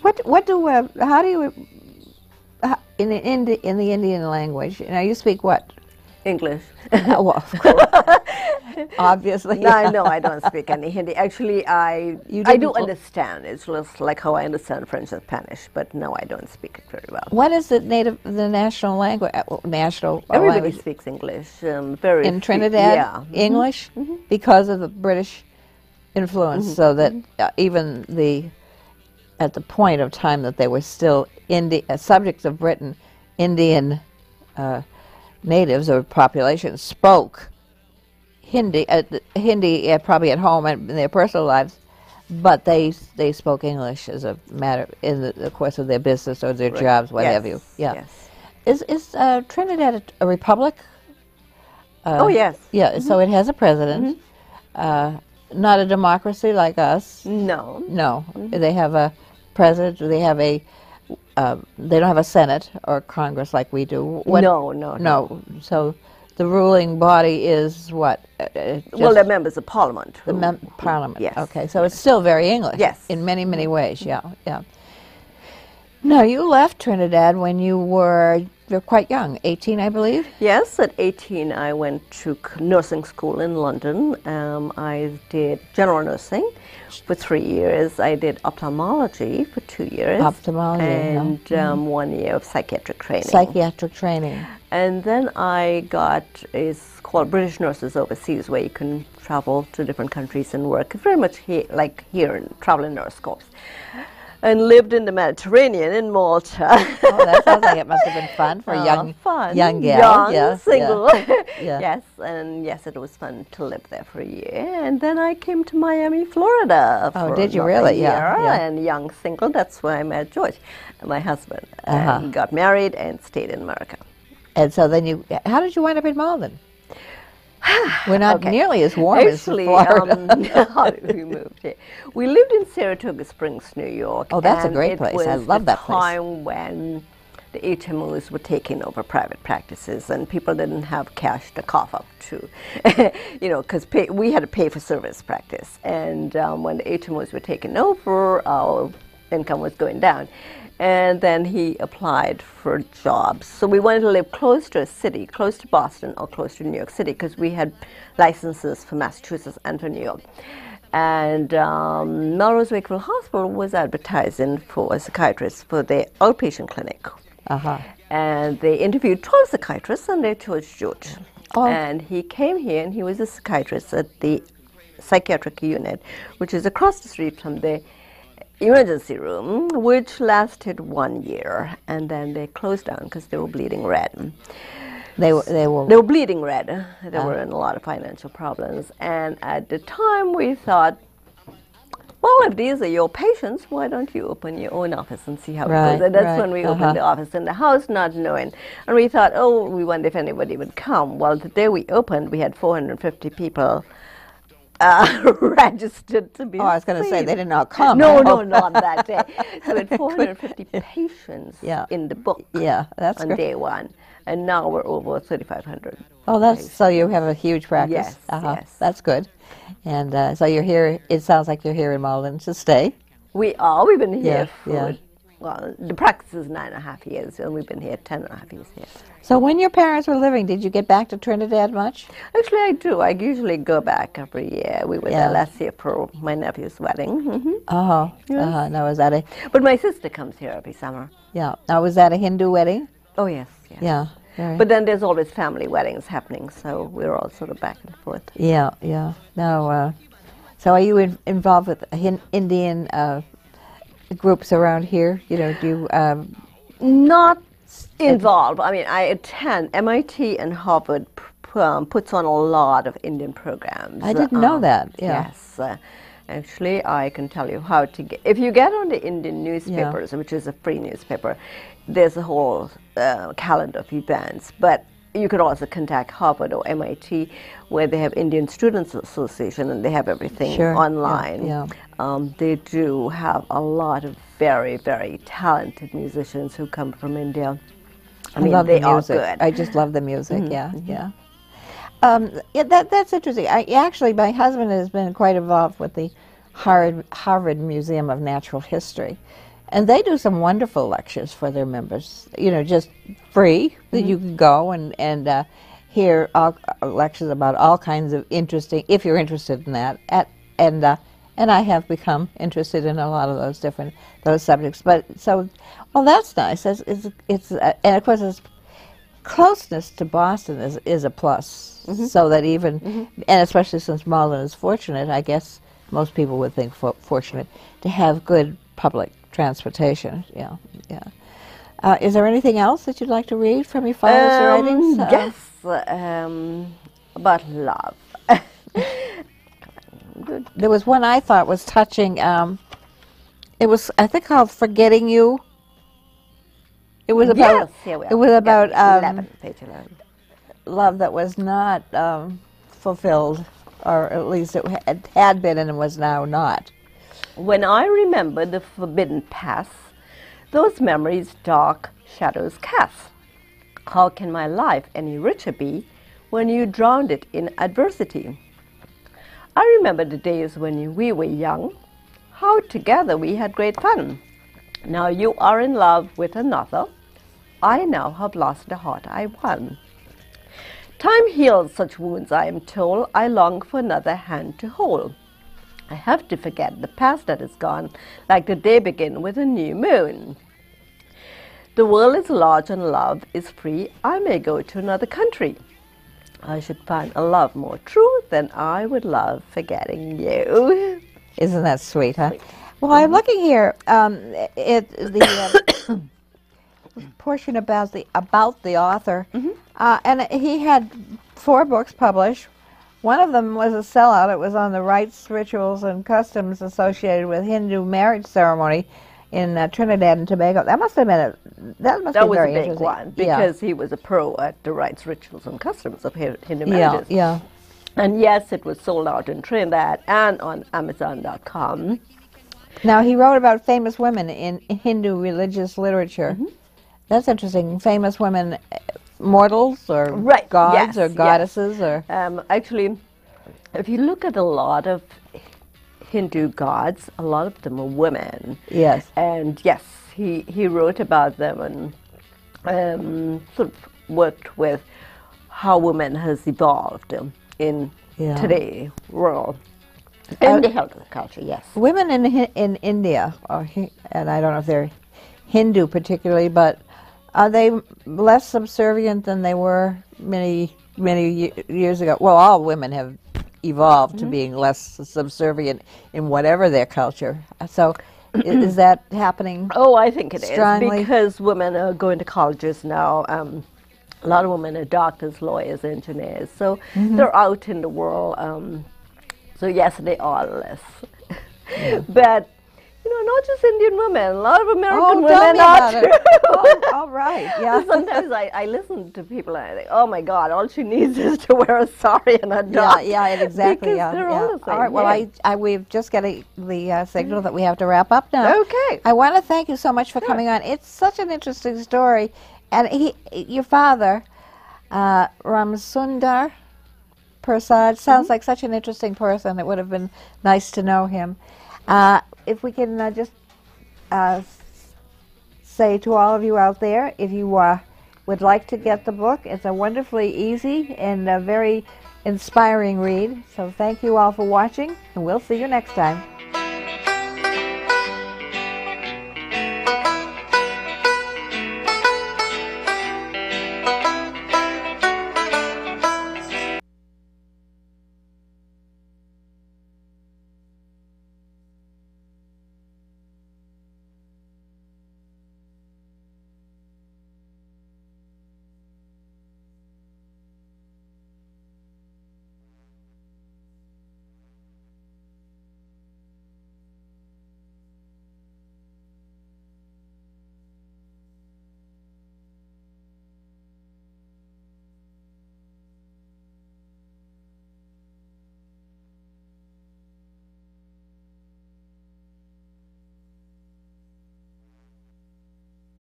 How do you, in the Indian language, you speak what? English. Well, of course. Obviously. No, I don't speak any Hindi. Actually, I do understand. It's just like how I understand French and Spanish, but no, I don't speak it very well. What is the national language? Everybody speaks English. Very in Trinidad, yeah. English, because of the British influence, so that even at the point of time that they were still subjects of Britain, Indian natives or population spoke Hindi probably at home and in their personal lives, but they spoke English as a matter in the course of their business or their jobs, what have you. Yeah. Yes. Is Trinidad a republic? Oh yes. Yeah. So it has a president. Not a democracy like us. No. No. They have a president. They have a. They don't have a Senate or Congress like we do. No. So the ruling body is what? Well, they're members of Parliament. Parliament. Yes. Okay, so it's still very English. Yes. In many ways. Yeah. Now you left Trinidad when you were quite young, 18, I believe. Yes, at 18 I went to nursing school in London. I did general nursing for 3 years. I did ophthalmology for 2 years. Ophthalmology. And 1 year of psychiatric training. Psychiatric training. And then I got, it's called British Nurses Overseas, where you can travel to different countries and work. It's very much like here in Traveling Nurse Corps. And lived in the Mediterranean in Malta. Oh, that sounds like it must have been fun for a young gal. Young, single. Yeah. Yes, and yes, it was fun to live there for a year. And then I came to Miami, Florida. Oh, did you really? Yeah. And young, single. That's where I met George, my husband. And got married and stayed in America. And so then how did you wind up in Malden? We're not nearly as warm as Florida. How did we move here? We lived in Saratoga Springs, New York. Oh, that's a great place. I love that place. It was the time when the HMOs were taking over private practices and people didn't have cash to cough up to, because we had to pay for service practice. And when the HMOs were taking over, our income was going down. And then he applied for jobs. So we wanted to live close to a city, close to Boston or close to New York City, because we had licenses for Massachusetts and for New York. And Melrose Wakefield Hospital was advertising for a psychiatrist for their outpatient clinic. And they interviewed 12 psychiatrists and they chose George. And he came here and he was a psychiatrist at the psychiatric unit, which is across the street from the emergency room, which lasted 1 year, and then they closed down because they were bleeding red. They were bleeding red. They were in a lot of financial problems, and at the time we thought, well, if these are your patients, why don't you open your own office and see how it goes? And that's when we opened the office in the house, not knowing. And we thought, we wondered if anybody would come. Well, the day we opened, we had 450 people registered to be I was going to say, they did not come. No, not that day. So we had 450 patients in the book that's on great. day one. And now we're over 3,500. Oh, so you have a huge practice. Yes. That's good. And so you're here, it sounds like you're here in Malden to stay. We are. We've been here for, well, the practice is 9.5 years, and we've been here 10.5 years here. So when your parents were living, did you get back to Trinidad much? Actually, I do. I usually go back every year. We were there last year for my nephew's wedding. Now, was that But my sister comes here every summer. Yeah. Now, was that a Hindu wedding? Oh, yes. Yeah. But then there's always family weddings happening, so we're all sort of back and forth. Yeah. Now, so are you involved with Indian groups around here? Do you... Not involved. I mean, I attend MIT and Harvard puts on a lot of Indian programs. I didn't know that. Yes. Actually, I can tell you how to get... If you get on the Indian newspapers, which is a free newspaper, there's a whole calendar of events. But you could also contact Harvard or MIT, where they have Indian Students Association, and they have everything online. They do have a lot of very, very talented musicians who come from India. I mean, love they the music. are good. I just love the music. That's interesting. Actually, my husband has been quite involved with the Harvard Museum of Natural History, And they do some wonderful lectures for their members, you know, just free, that you can go and hear lectures about all kinds of interesting, if you're interested in that. And I have become interested in a lot of those subjects. But so, well, that's nice. And of course, closeness to Boston is a plus. So that even, and especially since Malden is fortunate, I guess most people would think fortunate to have good public transportation. Yeah. Is there anything else that you'd like to read from your father's writings? Yes, about love. Good. There was one I thought was touching. It was, I think, called "Forgetting You." It was about. Yes, it was about 11, page 11. Love that was not fulfilled, or at least it had been and was now not. When I remember the forbidden past, those memories dark shadows cast. How can my life any richer be when you drowned it in adversity? I remember the days when we were young, how together we had great fun. Now you are in love with another. I now have lost the heart I won. Time heals such wounds, I am told. I long for another hand to hold. I have to forget the past that is gone, like the day begin with a new moon. The world is large and love is free. I may go to another country. I should find a love more true than I would love forgetting you. Isn't that sweet, huh? Sweet. Well, I'm looking here the portion about the author, and he had 4 books published. One of them was a sellout. It was on the rites, rituals, and customs associated with Hindu marriage ceremony in Trinidad and Tobago. That must have been that was a big one, because he was a pro at the rites, rituals, and customs of Hindu marriages. Yeah. And yes, it was sold out in Trinidad and on Amazon.com. Now, he wrote about famous women in Hindu religious literature. That's interesting. Famous women, mortals or gods or goddesses or. Actually, if you look at a lot of Hindu gods, a lot of them are women. Yes. And yes, he wrote about them and sort of worked with how women has evolved in today's world. In the Hindu culture, yes. Women in India, and I don't know if they're Hindu particularly, but are they less subservient than they were many years ago? Well, all women have evolved to being less subservient in whatever their culture. So is that happening? Oh, I think it strongly? Is, because women are going to colleges now. A lot of women are doctors, lawyers, engineers, so they're out in the world. So yes, they are less. But, you know, not just Indian women, a lot of American women are too. All right, yeah. Sometimes I listen to people and I think, oh my God, all she needs is to wear a sari and a dot. Yeah, exactly. Because they're all the same. All right, well, we've just got the signal that we have to wrap up now. Okay. I want to thank you so much for coming on. It's such an interesting story. And your father, Ramsundar Prasad, sounds like such an interesting person. It would have been nice to know him. If we can just say to all of you out there, if you would like to get the book, it's a wonderfully easy and a very inspiring read. So thank you all for watching, and we'll see you next time.